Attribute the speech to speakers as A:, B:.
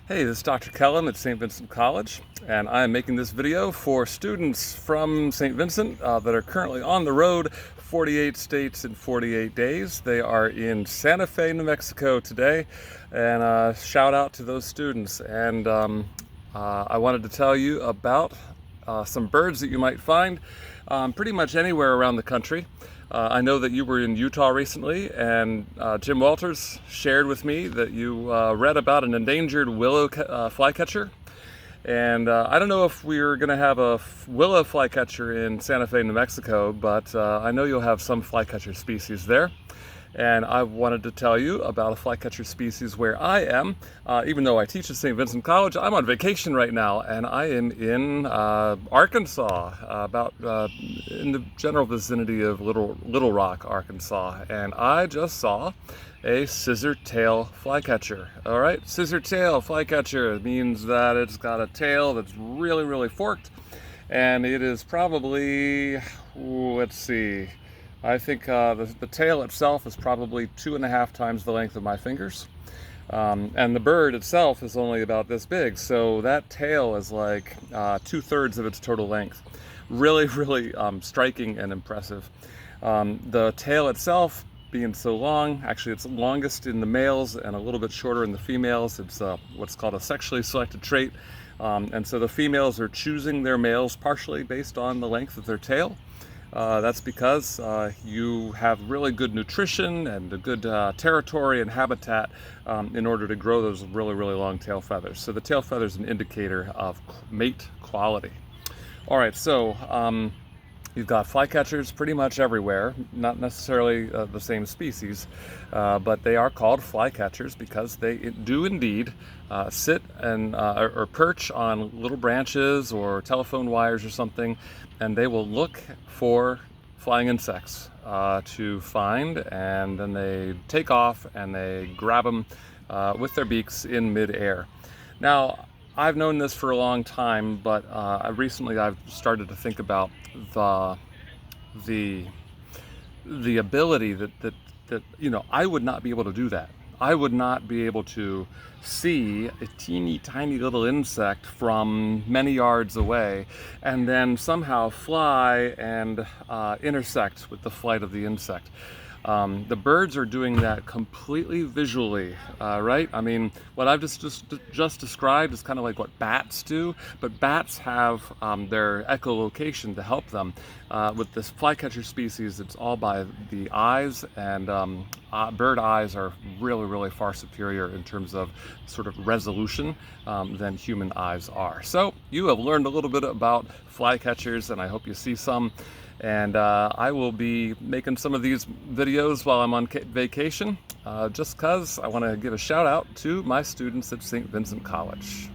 A: Hey, this is Dr. Kellum at St. Vincent College, and I am making this video for students from St. Vincent that are currently on the road, 48 states in 48 days. They are in Santa Fe, New Mexico today, and shout out to those students. And I wanted to tell you about some birds that you might find pretty much anywhere around the country. I know that you were in Utah recently, and Jim Walters shared with me that you read about an endangered willow flycatcher. And I don't know if we're going to have a willow flycatcher in Santa Fe, New Mexico, but I know you'll have some flycatcher species there. And I wanted to tell you about a flycatcher species where I am. Even though I teach at St. Vincent College, I'm on vacation right now, and I am in Arkansas, about in the general vicinity of Little Rock, Arkansas. And I just saw a scissor-tail flycatcher. All right, scissor-tail flycatcher means that it's got a tail that's really, really forked, and it is probably, let's see, I think the tail itself is probably 2.5 times the length of my fingers. And the bird itself is only about this big. So that tail is like 2/3 of its total length. Really, really striking and impressive. The tail itself being so long, actually it's longest in the males and a little bit shorter in the females. It's what's called a sexually selected trait. And so the females are choosing their males partially based on the length of their tail. That's because you have really good nutrition and a good territory and habitat in order to grow those really, really long tail feathers. So the tail feather is an indicator of mate quality. All right, so you've got flycatchers pretty much everywhere, not necessarily the same species, but they are called flycatchers because they do indeed sit and or perch on little branches or telephone wires or something, and they will look for flying insects to find, and then they take off and they grab them with their beaks in midair. Now, I've known this for a long time, but recently I've started to think about the ability that you know, I would not be able to do that. I would not be able to see a teeny tiny little insect from many yards away and then somehow fly and intersect with the flight of the insect. The birds are doing that completely visually, right? I mean, what I've just described is kind of like what bats do, but bats have their echolocation to help them. With this flycatcher species, it's all by the eyes, and bird eyes are really, really far superior in terms of sort of resolution than human eyes are. So you have learned a little bit about flycatchers, and I hope you see some. And I will be making some of these videos while I'm on vacation, just because I want to give a shout out to my students at St. Vincent College.